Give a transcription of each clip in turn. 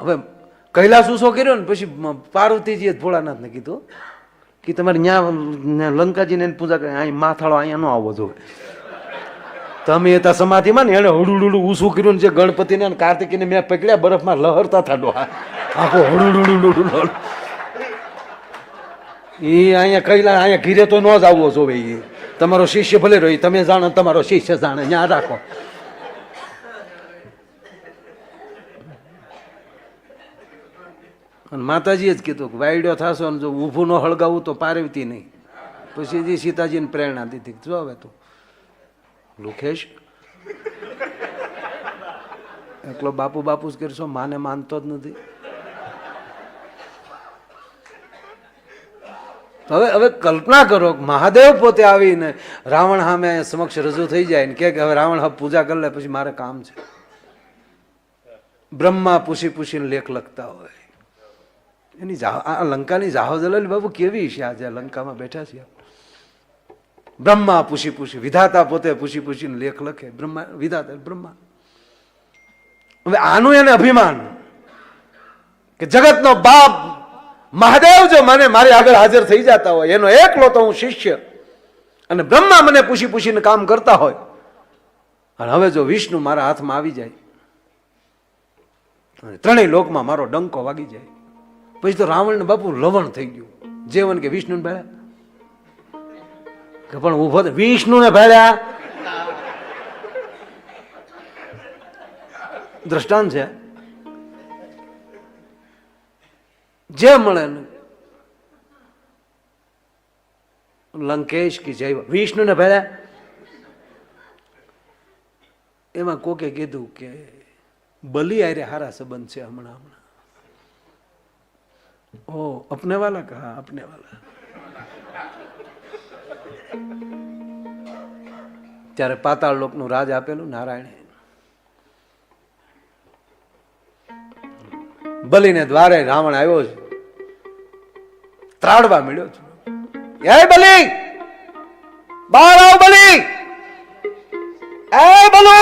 હવે કૈલાસ ઊંચો કર્યો ને પછી પાર્વતીજીએ ભોળાનાથને કીધું કે તમારે ત્યાં લંકાજીને પૂજા કરે, અહીં માથાળો અહીંયા ન આવવો જોઈએ. તમે હતા સમાધિમાં ને એને હળુડુડું ઊંચું કર્યું ને જે ગણપતિને અને કાર્તિકીને મેં પકડ્યા બરફમાં લહરતા થાડો આખો હળુડુડુડુડું એ અહીંયા કૈલાસ અહીંયા ઘીરે તો ન જ આવવો જોવે. એ તમારો શિષ્ય ભલે રહ્યો, તમે જાણો તમારો શિષ્ય જાણે, ત્યાં રાખો. અને માતાજીએ જ કીધું કે વાયડ્યો થશો ને જો ઊભું ન હળગાવું તો પાર્વતી નહીં. પછી સીતાજીને પ્રેરણા દીધી, જો હવે તું લુખેશ એકલો બાપુ બાપુ જ કરશો, માને માનતો જ નથી. હવે કલ્પના કરો મહાદેવ પોતે આવીને રાવણ સામે સમક્ષ રજૂ થઈ જાય ને કે હવે રાવણ હવે પૂજા કરી લે, પછી મારે કામ છે. બ્રહ્મા પૂછીને લેખ લખતા હોય. એની આ લંકાની જાહો જલાલી બાબુ કેવી છે આજે લંકામાં બેઠા છીએ. બ્રહ્મા પૂછી વિધાતા પોતે પૂછીને લેખ લખે. બ્રહ્મા વિધાતા બ્રહ્મા. હવે આનું એને અભિમાન કે જગતનો બાપ મહાદેવ જો મને મારી આગળ હાજર થઈ જતા હોય, એનો એકલો તો હું શિષ્ય, અને બ્રહ્મા મને પૂછીને કામ કરતા હોય, અને હવે જો વિષ્ણુ મારા હાથમાં આવી જાય અને ત્રણેય લોકમાં મારો ડંકો વાગી જાય, પછી તો રાવણ ને બાપુ લવણ થઈ ગયું. જેવન કે વિષ્ણુ ને ભેળ્યા કે પણ ઉભો વિષ્ણુ ને ભેળ્યા દ્રષ્ટાંત છે. જે મળે ને લંકેશ કી જય વિષ્ણુ ને ભેળ્યા. એમાં કોકે કીધું કે બલી આરે હારા સંબંધ છે હમણાં. ઓ અપને વાલા કહા અપને વાલા. ત્યારે પાતાળ લોકનું રાજ આપેલું નારાયણે. બલીને દ્વારે રાવણ આવ્યો છે, ત્રાડવા મળ્યો છે. એ બલી બહાર આવ, બલી એ બલુ.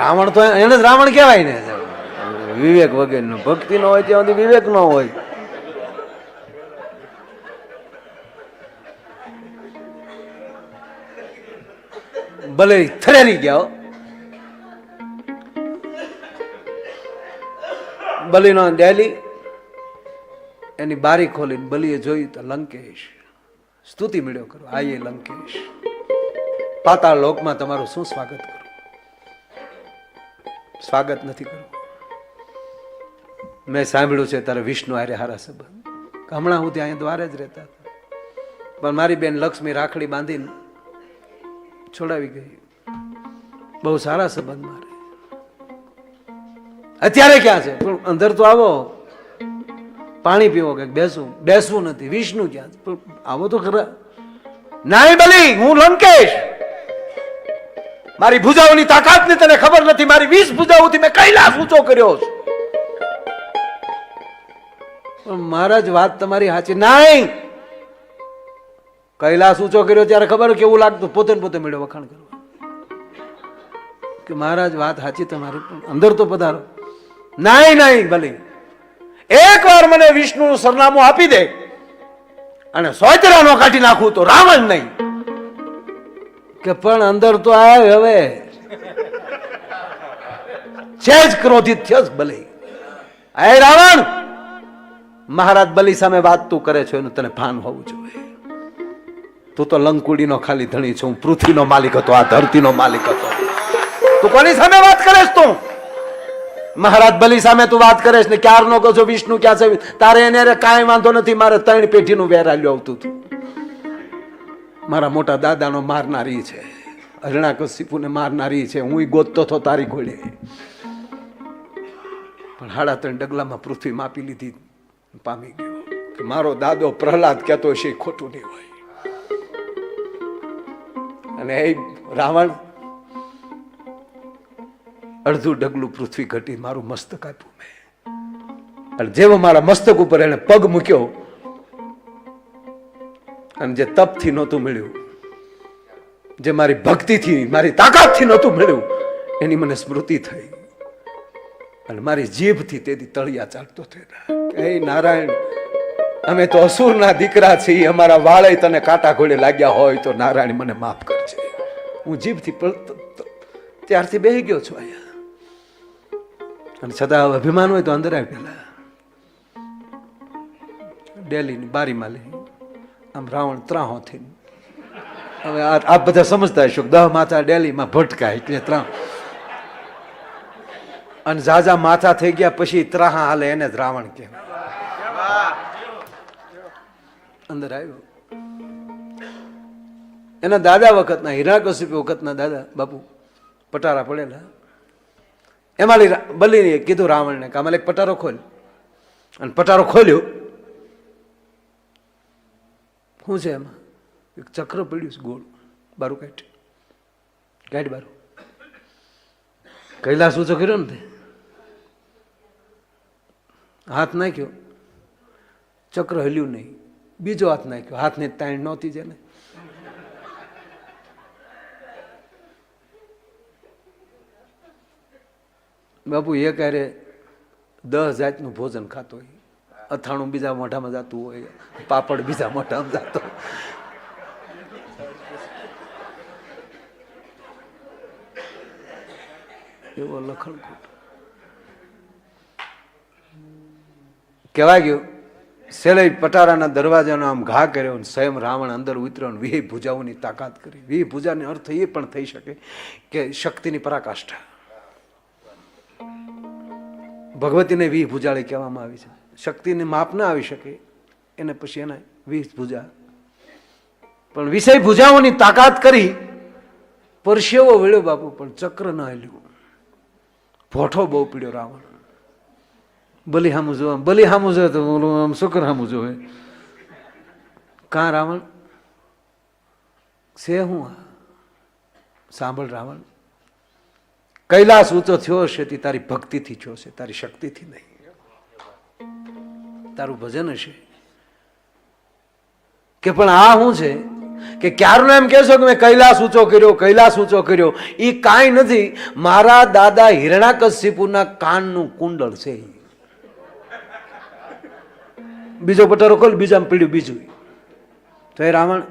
રાવણ તો એને જ રાવણ કહેવાય ને, વિવેક વગેરે ભક્તિ ન હોય ત્યાં સુધી વિવેક ન હોય. ભલે થરેરી ગયા. બલીનો ડેલી એની બારી ખોલીને બલીએ જોયું તો લંકેશ સ્તુતિ મળ્યો કરો. આયે લંકેશ, પાતાળ લોકમાં તમારું શું સ્વાગત કરું? સ્વાગત નથી કરવું. મેં સાંભળ્યું છે તારે વિષ્ણુ હારે હારા સંબંધ. હમણાં હું ત્યાં દ્વારે જ રહેતા હતા, પણ મારી બેન લક્ષ્મી રાખડી બાંધીને છોડાવી ગઈ. બહુ સારા સંબંધ મારે. અત્યારે ક્યાં છે? પણ અંદર તો આવો, પાણી પીવો કે બેસવું નથી. વિષ્ણુ ક્યાં છે? આવો તો ખરા. નાઈ બલી, હું લંકેશ. મારી ભુજાઓની તાકાત ની તને ખબર નથી. મારી 20 ભુજાઓથી મેં કૈલાસ ઊંચો કર્યો છે. પણ મહારાજ વાત તમારી સાચી. નાઈ, કૈલાસ ઊંચો કર્યો ત્યારે ખબર કેવું લાગતું? પોતે મળ્યો વખાણ કરવા કે મહારાજ વાત સાચી તમારી, પણ અંદર તો પધારો. નાઈ ભલે એક વાર મને વિષ્ણુનું સરનામું આપી દે અને સોયતરા નો કાઢી નાખું તો રાવણ નહીં. કે પણ અંદર તો આવે. હવે છે જ ક્રોધિત થયો ભલે. એ રાવણ, મહારાજ બલી સામે વાત તું કરે છો એનું તને ભાન હોવું જોઈએ. તું તો લંકુડીનો ખાલી ધણી છું, પૃથ્વીનો માલિક હતો, આ ધરતીનો માલિક હતો. તું કોની સામે વાત કરે તું? મહારાજ બલી સામે તું વાત કરે ને ક્યાર નો કહો છો વિષ્ણુ ક્યાં છે? તારે એને કાંઈ વાંધો નથી. મારે 3 પેઢીનું વેરાલ્યું આવતું હતું. મારા મોટા દાદાનો મારનારી છે, હરણાકશિપુને મારનારી છે. હું ગોતતો હતો તારી ઘોડે, પણ 3.5 ડગલામાં પૃથ્વી માપી લીધી, પામી ગયો. કે મારો દાદો પ્રહલાદ કહેતો છે ખોટું નહીં હોય. અને એ રાવણ 1.5 ડગલું પૃથ્વી ઘટી મારું મસ્તક આપ્યું મેં. અને જેવો મારા મસ્તક ઉપર એને પગ મૂક્યો અને જે તપથી નહોતું મળ્યું, જે મારી ભક્તિથી મારી તાકાતથી નહોતું મળ્યું, એની મને સ્મૃતિ થઈ. અને મારી જીભથી તેથી તળિયા ચાલતો થયો. હે નારાયણ, અમે તો અસુરના દીકરા છીએ, અમારા વાળે તને કાંટા ઘોડે લાગ્યા હોય તો નારાયણ મને માફ કરજે. હું જીભથી ત્યારથી બેહી ગયો છું અહીંયા. અને છતાં અભિમાન હોય તો અંદર આવી પેલા ડેલીની બારીમાં લઈ આમ રાવણ ત્રાહો થઈને. હવે આપ બધા સમજતા હશો 10 માથા ડેલીમાં ભટકાય એટલે ત્રાહ. અને ઝાઝા માથા થઈ ગયા પછી ત્રાહા હાલે એને જ રાવણ કહેવાય. અંદર આવ્યો એના દાદા વખતના, હિરણ્યકશિપુ વખતના દાદા બાપુ પટારા પડેલા. એમાં બલીને કીધું રાવણને કે આમાં એક પટારો ખોલ. અને પટારો ખોલ્યો. શું છે એમાં? એક ચક્ર પડ્યું છે ગોળ. બારું કાઢ બારું. કૈલાસ ઊંચો કર્યો ને તે હાથ નાખ્યો, ચક્ર હલ્યું નહીં. બીજો હાથ નાખ્યો, હાથની તાણ નહોતી જેને. બાપુ એ ક્યારે 10 જાતનું ભોજન ખાતો હોય, અથાણું બીજા મોઢામાં જતું હોય, પાપડ બીજા મોઢામાં જતો. એવો લખણકૂટ કહેવાય ગયું. સેલે પટારાના દરવાજાનો આમ ઘા કર્યો, સ્વયં રાવણ અંદર ઉતર્યો, 20 ભુજાઓની તાકાત કરી. 20 ભુજાનો અર્થ એ પણ થઈ શકે કે શક્તિની પરાકાષ્ઠા. ભગવતીને 20 ભુજાળી કહેવામાં આવી છે. શક્તિને માપ ના આવી શકે એને પછી એના 20 ભુજા. પણ 20 ભુજાઓની તાકાત કરી. પરસેવો વળ્યો બાપુ, પણ ચક્ર ન હાલ્યું. ભોઠો બહુ પીડ્યો રાવણ. બલી હામું જો, બલી હામું જો તો આમ શુક્ર હામું જોવે. કાં રાવણ છે હું? સાંભળ રાવણ, કૈલાસ ઊંચો થયો હશે તે તારી ભક્તિથી થયો છે, તારી શક્તિથી નહીં. તારું ભજન હશે કે પણ આ શું છે કે ક્યારનો એમ કહેશો કે મેં કૈલાસ ઊંચો કર્યો, કૈલાસ ઊંચો કર્યો. એ કાંઈ નથી, મારા દાદા હિરણ્યકશિપુના કાનનું કુંડળ છે. બીજો પટારો ખોલ, બીજામાં પીડ્યું બીજું. તો એ રાવણ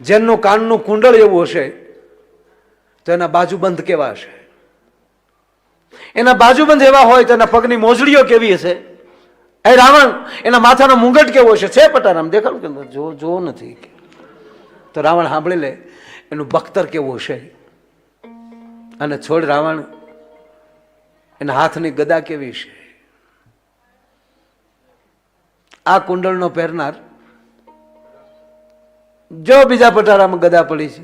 જેમનું કાનનું કુંડળ એવું હશે તો એના બાજુબંધ કેવા હશે? એના બાજુબંધ એવા હોય તો એના પગની મોજડીઓ કેવી હશે? એ રાવણ એના માથાનો મુંગટ કેવો હશે? છે પટારામ દેખાડું કે જો નથી. તો રાવણ સાંભળી લે એનું બખ્તર કેવું હશે. અને છોડ રાવણ એના હાથની ગદા કેવી છે? આ કુંડળનો પહેરનાર જો બીજા પટારામાં ગદા પડી છે,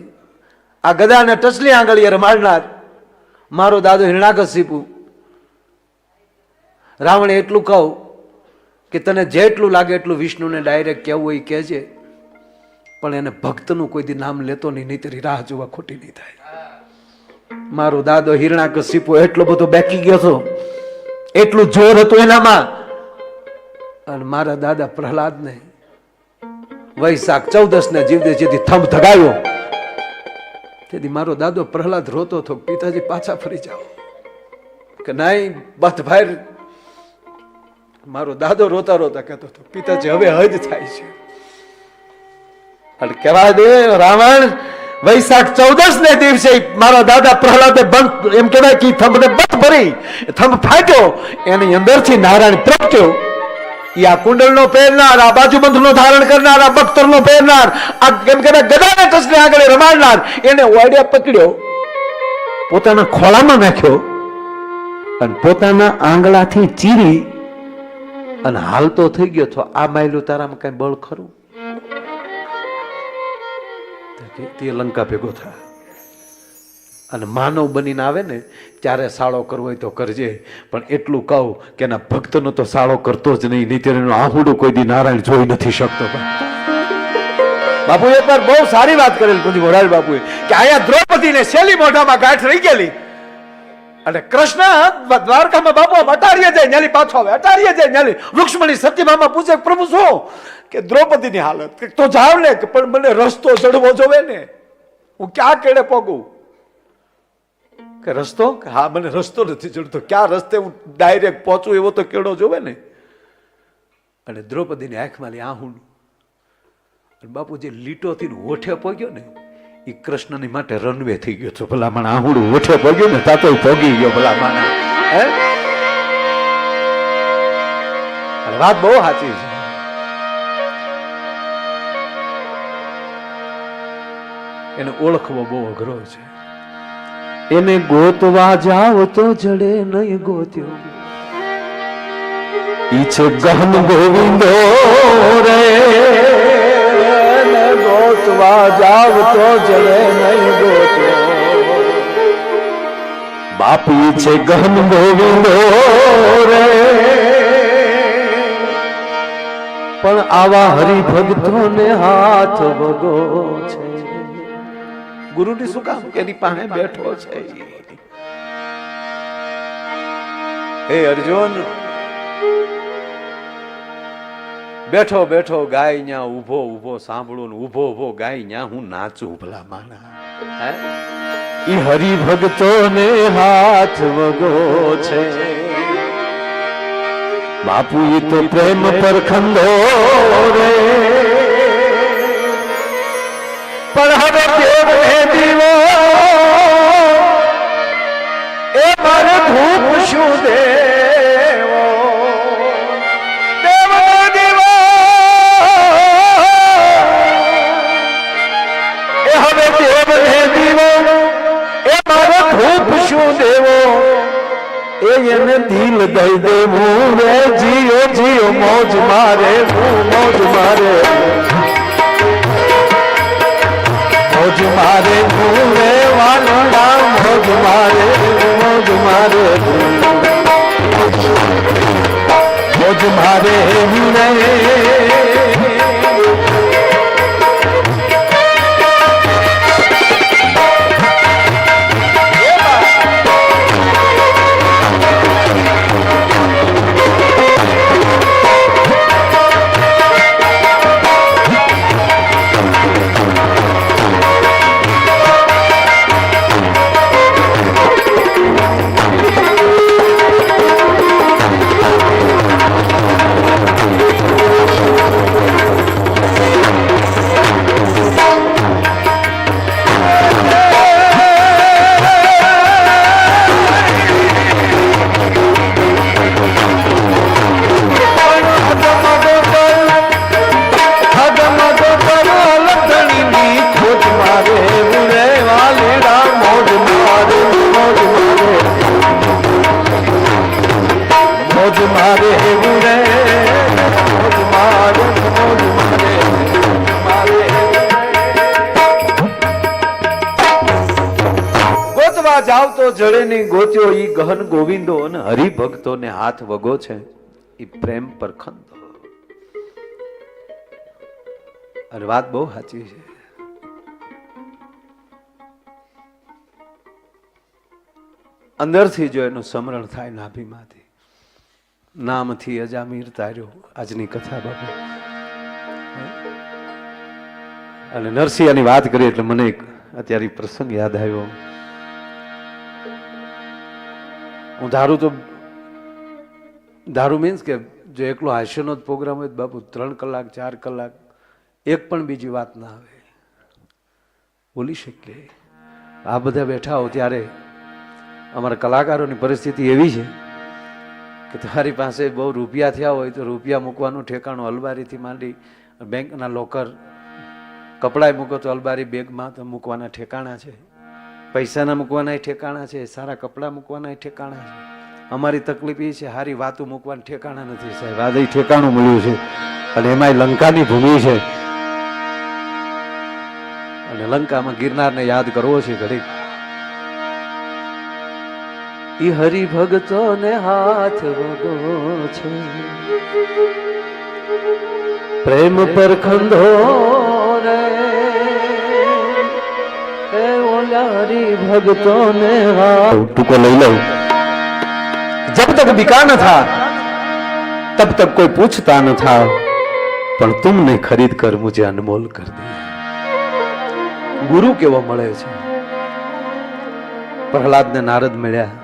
આ ગદાને ટચલી આંગળીએ રમાડનાર મારો દાદો હિરણ્યકશિપુ. રાવણ એટલું કહું કે તને જેટલું લાગે એટલું વિષ્ણુને ડાયરેક્ટ કહેવું હોય કહેજે, પણ એને ભક્તનું કોઈ દી નામ લેતો નહીં, નહીંતર રાહ જોવા ખોટી નહીં થાય. મારો દાદો હિરણ્યકશિપુ એટલો બધો બેકી ગયો હતો, એટલું જોર હતું એનામાં. અને મારા દાદા પ્રહલાદને વૈશાખ 14 ને જીવદે જેથી થંભ ધગાયો તેથી મારો દાદો પ્રહલાદ રોતો હતો, પિતાજી પાછા ફરી જાઓ. કે નહીં બથ ભાઈ, મારો દાદો રોતા રોતા કહેતો હતો, પિતાજી હવે હદ થાય છે. અને કહેવા દે રાવણ, વૈશાખ 14 ને દિવસે મારા દાદા પ્રહલાદે બંધ એમ કહેવાય કે થંભને બંધ ભરી થંભ ફાટ્યો, એની અંદરથી નારાયણ પ્રગટ્યો. આ કુંડળનો પહેરનાર, આ બાજુબંધનો ધારણ કરનાર, આ બખ્તરનો પહેરનાર, આ કેમ કે ગદાને ટચને આગળ રમાડનાર, એને ઓડિયા પકડ્યો, પોતાના ખોળામાં નાખ્યો અને પોતાના આંગળાથી ચીરી અને હાલતો થઈ ગયો. તો આ માયલું તારામાં કઈ બળ ખરું? તે લંકા ભેગો થાય. અને માનવ બનીને આવે ને ત્યારે સાળો કરવો હોય તો કરજે, પણ એટલું કહું કે એના ભક્તનો તો સાળો કરતો જ નહીં, નહીં તેનું આહુડું કોઈ દી નારાયણ જોઈ નથી શકતો. બાપુ એકવાર બહુ સારી વાત કરેલી પૂજી મોરારી બાપુએ કે અહીંયા દ્રૌપદીને શેલી મોઢામાં ગાંઠ રહી ગયેલી અને કૃષ્ણ દ્વારકામાં બાપુ અટારીએ જાય ન્યાલી પાછો આવે, અટારીએ જાય ન્યાલી. રૂક્ષ્મણી સત્યભામા પૂછે પ્રભુ શું? કે દ્રૌપદીની હાલત. તો જાવ ને, પણ મને રસ્તો ચડવો જોવે ને, હું ક્યાં કેડે પગું? કે રસ્તો, કે હા મને રસ્તો નથી જડતો, ક્યાં રસ્તે હું ડાયરેક્ટ પહોંચું એવો તો કેળો જોવે ને. અને દ્રૌપદીની આંખમાં આહુનું બાપુ જે લીટોથી હોઠે પગ્યો ને એ કૃષ્ણની માટે રનવે થઈ ગયો છો. ભલા માણા આહુડું હોઠે પગ્યું ને તાતો પગી ગયો. ભલા માણા વાત બહુ સાચી છે. એને ઓળખવો બહુ અઘરો છે. એને ગોતવા જાવ તો જડે નહીં ગોત્યો. ઈ છે ગહન ગોવિંદો રે. ગોતવા જાવ તો જડે નહીં ગોત્યો. બાપ ઈ છે ગહન ગોવિંદો રે. પણ આવા હરિભક્તોને હાથ વગો છે. ગુરુની શું કામ કે એની પાસે બેઠો છે. હે અર્જુન, બેઠો બેઠો ગાય ન્યા ઉભો ઉભો સાંભળું ને ઉભો ઉભો ગાય ન્યા હું નાચું. ભલા માના ઈ હરિભક્તોને હાથ વગો છે. બાપુ ઈ તો પ્રેમ પર ખંડો રે. પણ હવે દેવ હે દીવો એ મારે ધૂપ શું દેવો. દેવ દીવો એ હવે દેવ હે દીવો એ મારે ધૂપ શું દેવો. એને દિલ દઈ દેવું રે. જીઓ જીઓ મોજ મારે મોજ મારે મોજ મારે રે વાલડા. મોજ મારે મોજ મારે મોજ મારે રે. જાવ તો જડે નહીં ગોત્યો. ઈ ગહન ગોવિંદો અને હરિભક્તોને હાથ વગો છે. ઈ પ્રેમ પર ખંડો. અને વાત બહુ સાચી છે. અંદરથી જો એનું સ્મરણ થાય નાભીમાંથી, નામથી અજામીર તાર્યો. આજની કથા બાપુ અને નરસિંહની વાત કરી એટલે મને અત્યારે પ્રસંગ યાદ આવ્યો. હું ધારું મીન્સ કે જો એકલો હાસ્યનો જ પ્રોગ્રામ હોય બાપુ 3 કલાક 4 કલાક એક પણ બીજી વાત ના આવે, બોલી શકીએ. આ બધા બેઠા હો ત્યારે અમારા કલાકારોની પરિસ્થિતિ એવી છે કે તમારી પાસે બહુ રૂપિયા થયા હોય તો રૂપિયા મૂકવાનું ઠેકાણું અલમારીથી માંડી બેંકના લોકર, કપડાં મૂકો તો અલમારી બેગમાં તો મૂકવાના ઠેકાણા છે, પૈસાના મૂકવાના ઠેકાણા છે, સારા કપડાં મૂકવાના ઠેકાણા છે. અમારી તકલીફ એ છે સારી વાતો મૂકવાના ઠેકાણા નથી સાહેબ. આ દઈ ઠેકાણું મળ્યું છે અને એમાંય લંકાની ભૂમિ છે અને લંકામાં ગિરનારને યાદ કરવો છે ઘડીક. ઈ હરિભક્તો ને હાથ વગો છે, પ્રેમ પર ખંડો રે. हरिभक्तों ने टुको ले लो. जब तक बिका न था तब तक कोई पूछता न था, पर तुमने खरीद कर मुझे अनमोल कर दिया. गुरु केवो મળે છે પ્રહલાદને નારદ મળ્યા.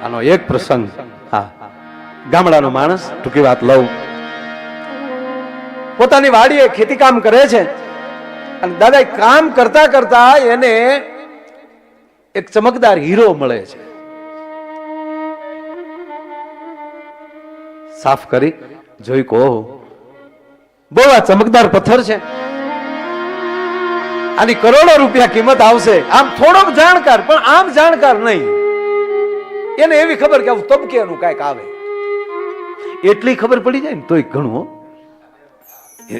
આનો એક પ્રસંગ, હા, ગામડાનો માણસ, ટૂંકી વાત લઉં. પોતાની વાડીએ ખેતી કામ કરે છે અને દાદા કામ કરતા કરતા એને એક ચમકદાર હીરો મળે છે. સાફ કરી જોઈ કહો, બહુ આ ચમકદાર પથ્થર છે, આની કરોડો રૂપિયા કિંમત આવશે. આમ થોડોક જાણકાર, પણ આમ જાણકાર નહીં. એને એવી ખબર કે આવું તબકેનું કાંઈક આવે, એટલી ખબર પડી જાય ને તોય ઘણું.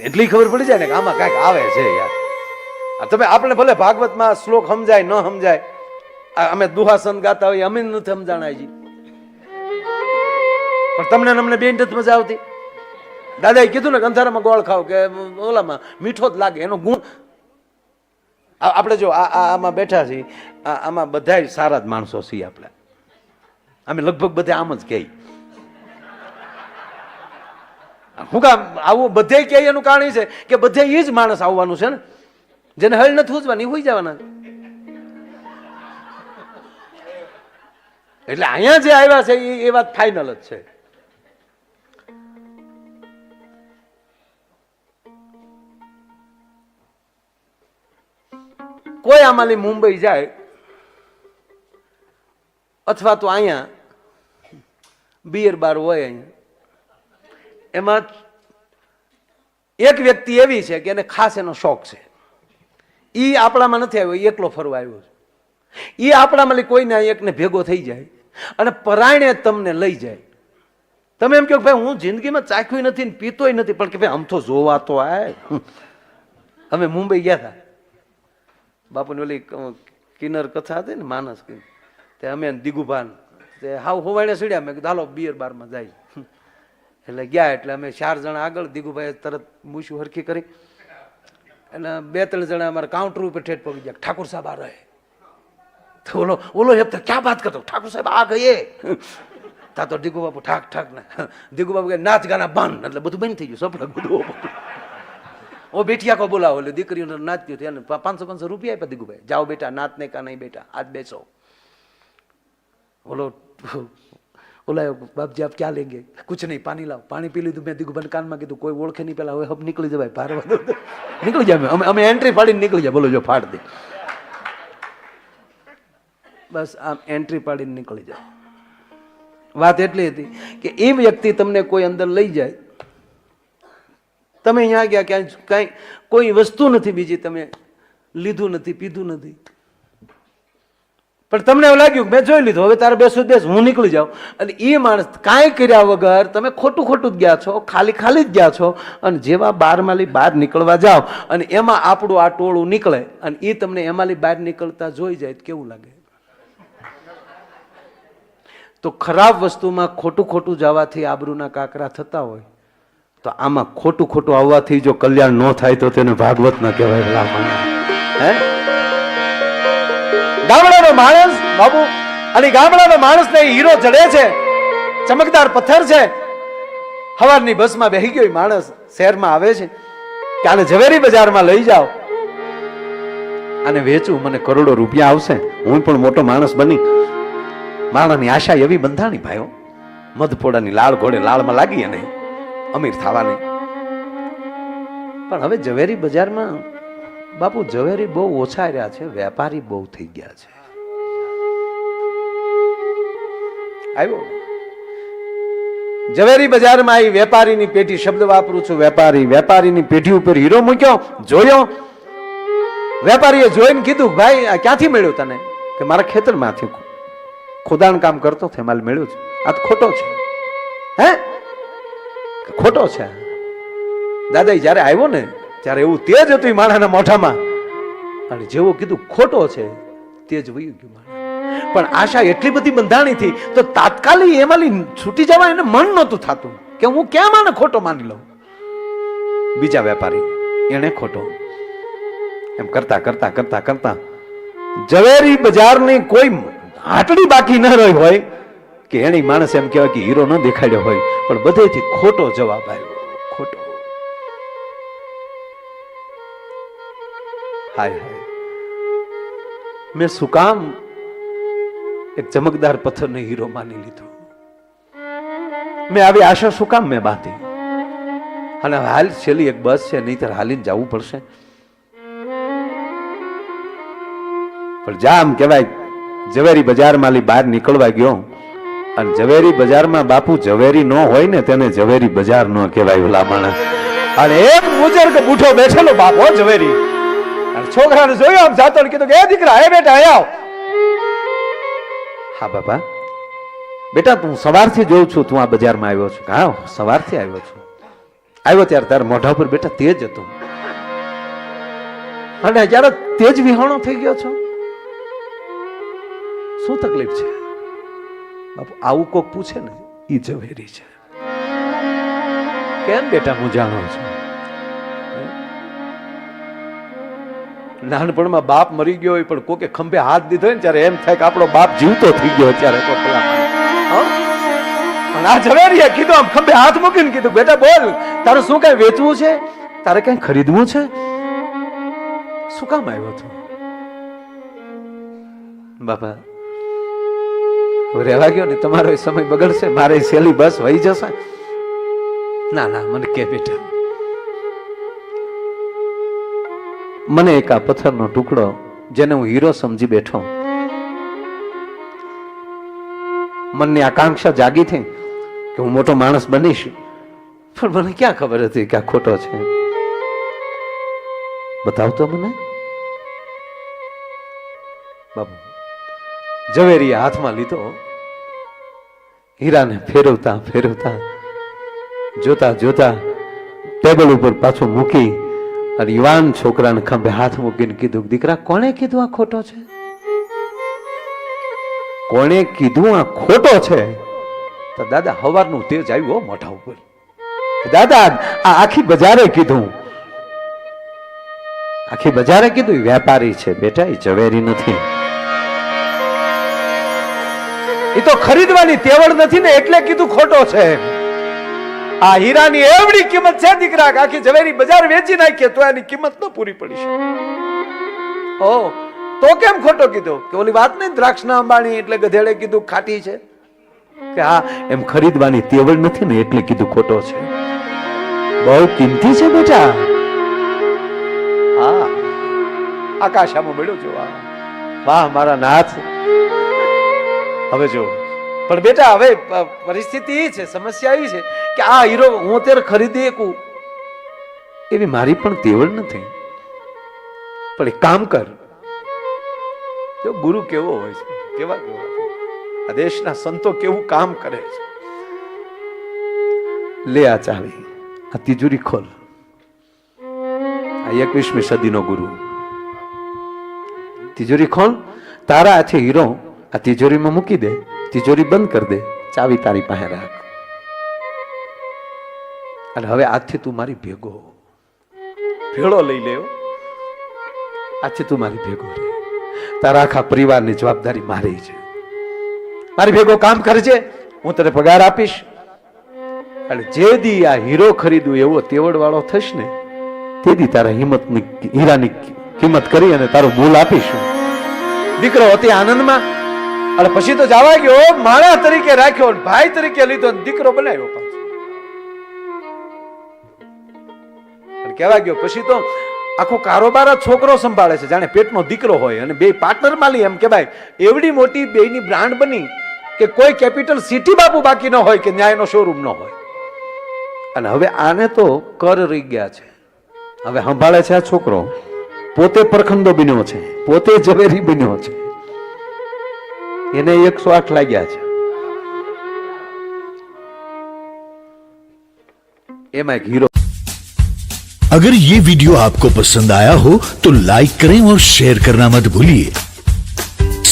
એટલી ખબર પડી જાય ને કે આમાં કાંઈક આવે છે યાર. તમે આપણે ભલે ભાગવતમાં શ્લોક સમજાય ન સમજાય, અમે દુહાસન ગાતા હોય, અમે નથી સમજાણાયજી, પણ તમને અમને બે નથી મજા આવતી. દાદાએ કીધું ને અંધારામાં ગોળ ખાવ કે ઓલામાં મીઠો જ લાગે, એનો ગુણ. આપણે જો આમાં બેઠા છીએ, આમાં બધા સારા જ માણસો છીએ. આપણે અમે લગભગ બધા આમ જ કહી. હું કામ આવું બધે કહે એનું કારણ છે કે બધે એ જ માણસ આવવાનું છે ને, જેને હળ નથી ઉજવાની હોઈ જવાના. એટલે અહીંયા જે આવ્યા છે એ વાત ફાઇનલ જ છે. કોઈ આમાંથી મુંબઈ જાય અથવા તો અહીંયા બિયર બાર હોય, અહીંયા એમાં એક વ્યક્તિ એવી છે કે એને ખાસ એનો શોખ છે. એ આપણામાં નથી આવ્યો, એકલો ફરવા આવ્યો છે. એ આપણામાં કોઈને એકને ભેગો થઈ જાય અને પરાયણે તમને લઈ જાય. તમે એમ કહો ભાઈ હું જિંદગીમાં ચાખ્યું નથી ને પીતોય નથી, પણ કે ભાઈ આમ તો જોવા તો આય. અમે મુંબઈ ગયા હતા, બાપુની ઓલી કિન્નર કથા હતી ને માનસ, તે અમે દિગુભાન તે હાવ હોવાડે સીડ્યા. મેં કીધું હાલો બિયર બારમાં જાય. એટલે ગયા. એટલે અમે 4 જણા આગળ, દિગુભાઈ તરત મૂછું હરખી કરી, અને 2-3 જણા અમારા કાઉન્ટર ઉપર ઠેઠ પડી ગયા. ઠાકુર સાહેબ આ રહે. તો ઓલો ક્યાં વાત કરતો, ઠાકુર સાહેબ આ ગયે. તા તો દિગુ બાપુ ઠાક ઠાક ને દિગુ બાપુ કે નાચ ગાના બંધ, એટલે બધું બંધ થઈ ગયું. સપના બધું ઓ બેઠિયા કો બોલાવો, એટલે દીકરીઓને નાચતી હતી. 500 રૂપિયા આપ્યા દિગુભાઈ, જાઓ બેટા નાચ ને કા નહીં બેટા, આજ બેસો. ઓલા બાપજી આપ ક્યાં લેંગે, કુછ નહીં પાણી લાવ. પાણી પી લીધું. મેં દિગુભાઈ કાનમાં કીધું કોઈ ઓળખે નહીં, પેલા હવે હબ નીકળી જવાય, ભારવા નીકળી જાય. અમે એન્ટ્રી પાડીને નીકળી જાય. બોલો જો ફાડ દે, બસ આમ એન્ટ્રી પાડીને નીકળી જાય. વાત એટલી હતી કે એ વ્યક્તિ તમને કોઈ અંદર લઈ જાય, તમે અહીંયા ગયા, ક્યાંય કાંઈ કોઈ વસ્તુ નથી બીજી, તમે લીધું નથી, પીધું નથી, પણ તમને એવું લાગ્યું મેં જોઈ લીધું, હવે તારે બેસું બેસ, હું નીકળી જાઉં. અને એ માણસ કાંઈ કર્યા વગર તમે ખોટું જ ગયા છો, ખાલી જ ગયા છો. અને જેવા બારમાલી બહાર નીકળવા જાઓ અને એમાં આપણું આ ટોળું નીકળે અને એ તમને એમાંથી બહાર નીકળતા જોઈ જાય કેવું લાગે? તો ખરાબ વસ્તુમાં ખોટું જવાથી આબરૂના કાકરા થતા હોય, તો આમાં ખોટું આવવાથી જો કલ્યાણ ન થાય તો તેને ભાગવત ન કહેવાય. હે ગામડાનો માણસ બાબુ, અને ગામડાનો માણસ ને હીરો જડે છે, ચમકદાર પથ્થર છે. હવારની બસમાં બેહી ગયો માણસ શહેરમાં આવે છે કે આને ઝવેરી બજારમાં લઈ જાઓ, આને વેચું, મને કરોડો રૂપિયા આવશે, હું પણ મોટો માણસ બની. માણસની આશા એવી બંધાણી ભાઈઓ, મધપોડાની લાળ ઘોડે લાળમાં લાગી અને અમીર થવાની. પણ હવે ઝવેરી બજારમાં બાપુ ઝવેરી બહુ ઓછા રહ્યા છે, વેપારી બહુ થઈ ગયા છે. આવ્યો ઝવેરી બજારમાં આવી વેપારીની પેઢી, શબ્દ વાપરું છું વેપારીની પેઢી ઉપર હીરો મૂક્યો, જોયો. વેપારીએ જોઈને કીધું ભાઈ આ ક્યાંથી મળ્યો તને? કે મારા ખેતરમાંથી ખોદાણ કામ કરતો થે, માલ મળ્યું છે. આ તો ખોટો છે. હે ખોટો છે. દાદા જયારે આવ્યો ને ત્યારે એવું તેજ હતું માણાના મોઢામાં, અને જેવું કીધું ખોટો છે તેજ વયું ગયું માણા. પણ આશા એટલી બધી બંધાણી હતી તો તાત્કાલિક એમાંથી છૂટી જવા એને મન નહોતું થતું કે હું કેમ આને ખોટો માની લઉં. બીજા વેપારી એને ખોટો એમ કરતા કરતા કરતા કરતા ઝવેરી બજારની કોઈ હાટડી બાકી ન રહી હોય કે એને માણસ એમ કહેવાય કે હીરો ન દેખાડ્યો હોય, પણ બધેથી ખોટો જવાબ આવ્યો. ખોટો. હાય હાય, મેં શું કામ એક ચમકદાર પથ્થરને હીરો માની લીધો? મેં આવી આશા શું કામ મેં બાંધી? અને હાલ છેલ્લી એક બસ છે, નહીતર હાલીને જવું પડશે. પણ જા, આમ કહેવાય ઝવેરી બજારમાં બહાર નીકળવા ગયો, અને ઝવેરી બજારમાં બાપુ ઝવેરી ન હોય ને તેને ઝવેરી બજાર ન કહેવાય ઓલા માણસ. અને એક બુજુર્ગ બુઢો બેઠેલો બાપ હો ઝવેરી, અને છોકરાને જોયો આમ જાતો કીધું કે એ દીકરા, હે બેટા આવ. હા બાપા. બેટા તું સવારથી જોઉં છું તું આ બજારમાં આવ્યો છું. હા સવારથી આવ્યો છું. આવ્યો ત્યારે તારા મોઢા ઉપર બેટા તેજ હતું, અને જ્યારે તેજ વિહોણો થઈ ગયો છો. શું તકલીફ છે બાપુ? આવું કોક પૂછે ને ઈ ઝવેરી છે. કેમ બેટા હું જાણો છું? નાનપણમાં બાપ મરી ગયો હોય પણ કોકે ખંભે હાથ દીધો ને ત્યારે એમ થાય કે આપણો બાપ જીવતો થઈ ગયો ત્યારે. પણ આ ઝવેરીએ કીધું, આમ ખંભે હાથ મૂકીને કીધું, બેટા બોલ, તારું શું કઈ વેચવું છે? તારે કઈ ખરીદવું છે? શું કામ આવ્યો તું? બાપા રહેવા ગયો ને, તમારો સમય બગડશે, મારે છેલ્લી બસ વહી જશે. ના ના, મને કે બેટા, મને એક આ પથ્થરનો ટુકડો જેને હું હીરો સમજી બેઠો, મનની આકાંક્ષા જાગી થઈ કે હું મોટો માણસ બનીશ, પણ મને ક્યાં ખબર હતી કે આ ખોટો છે? બતાવતો મને. બાબુ ઝવેરીએ હાથમાં લીધો, હીરાને ફેરવતા ફેરવતા, જોતા જોતા ટેબલ ઉપર પાછો મૂકી, અને યુવાન છોકરાને ખંભે હાથ મૂકીને કીધું, દીકરા કોણે કીધું આ ખોટો છે? કોણે કીધું આ ખોટો છે? તો દાદા હવારનું તેજ આવ્યું મોઢા ઉપર. દાદા આ આખી બજારે કીધું, આખી બજારે કીધું વેપારી છે બેટા, એ ઝવેરી નથી. એ તો ખરીદવાની તેવડ નથી ને એટલે કીધું ખોટો છે. આ હીરાની એવડી કિંમત છે દીકરા, આખી ઝવેરી બજાર વેચી નાખીએ તો એની કિંમત ન પૂરી પડી શકે. ઓ તો કેમ ખોટો કીધો? કે ઓલી વાત નહીં, દ્રાક્ષના અંબાણી એટલે ગધેડે કીધું ખાટી છે, કે હા એમ ખરીદવાની તેવડ નથી ને એટલે કીધું ખોટો છે. બહુ કિંમતી છે બેટા. હા આકાશામાં મળ્યો જો. વાહ મારા નાથ. હવે જો પણ બેટા, હવે પરિસ્થિતિ એ છે, સમસ્યા એ છે કે આ હીરો હું અત્યારે ખરીદી શકું એવી મારી પણ તેવડ નથી. પણ એક કામ કર, જો ગુરુ કેવો હોય છે, કેવા આ દેશના સંતો કેવું કામ કરે છે. લે આ ચાવી, આ તિજોરી ખોલ. આ 21મી સદીનો ગુરુ. તિજોરી ખોલ, તારા હાથે હીરો આ તિજોરીમાં મૂકી દે, તિજોરી બંધ કરી દે, ચાવી તારી પાસે રાખ. અને હવે આજથી તું મારી ભેગો ભેળો લઈ લેવો. આજથી તું મારી ભેગો રહે. તારા આખા પરિવારની જવાબદારી મારી છે. મારી ભેગો કામ કરજે, હું તને પગાર આપીશ. અને જે દી આ હીરો ખરીદું એવો તેવડ વાળો થશ ને, તે દી તારા હિંમતની હીરાની કિંમત કરી અને તારું મૂલ આપીશું. દીકરો અતિ આનંદમાં. અને પછી તો જવા ગયો, માણા તરીકે રાખ્યો, ભાઈ તરીકે લીધો, દીકરો બનાવ્યો પાછો. કહેવા ગયો પછી તો આખો કારોબાર છોકરો સંભાળે છે, જાણે પેટનો દીકરો હોય. અને બે પાર્ટનર માલી એમ કે ભાઈ એવડી મોટી બેની બ્રાન્ડ બની કે કોઈ કેપિટલ સિટી બાપુ બાકી ન હોય, કે ન્યાયનો શોરૂમ ન હોય. અને હવે આને તો કર રહી ગયા છે. હવે સંભાળે છે આ છોકરો, પોતે પરખંડો બન્યો છે, પોતે ઝવેરી બન્યો છે. એને 108 લાગ્યા છે. એમાં એક હીરો. अगर ये वीडियो आपको पसंद आया हो तो लाइक करें और शेयर करना मत भूलिए.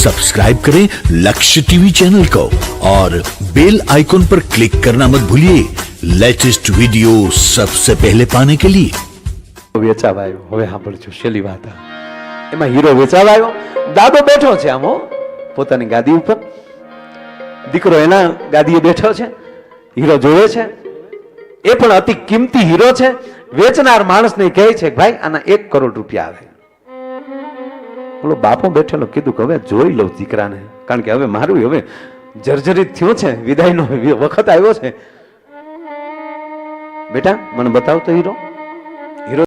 सब्सक्राइब करें लक्ष्य टीवी चैनल को और बेल आइकॉन पर क्लिक करना मत भूलिए लेटेस्ट वीडियो सबसे पहले पाने के लिए. વેચાવા આવ્યો. હવે સાંભળજો છેલ્લી વાત. એમાં હીરો વેચાવા આવ્યો. દાદો બેઠો છે આમ પોતાની ગાદી ઉપર, દીકરો એના ગાદીએ બેઠો છે. હીરો જોવે છે, એ પણ અતિ કિંમતી હીરો છે. વેચનાર માણસને કહે છે ભાઈ આના 1 કરોડ રૂપિયા આવે. ઓલો બાપો બેઠેલો કીધું કે હવે જોઈ લઉં દીકરાને, કારણ કે હવે મારું હવે જર્જરિત થયો છે, વિદાયનો વખત આવ્યો છે. બેટા મને બતાવ તો હીરો.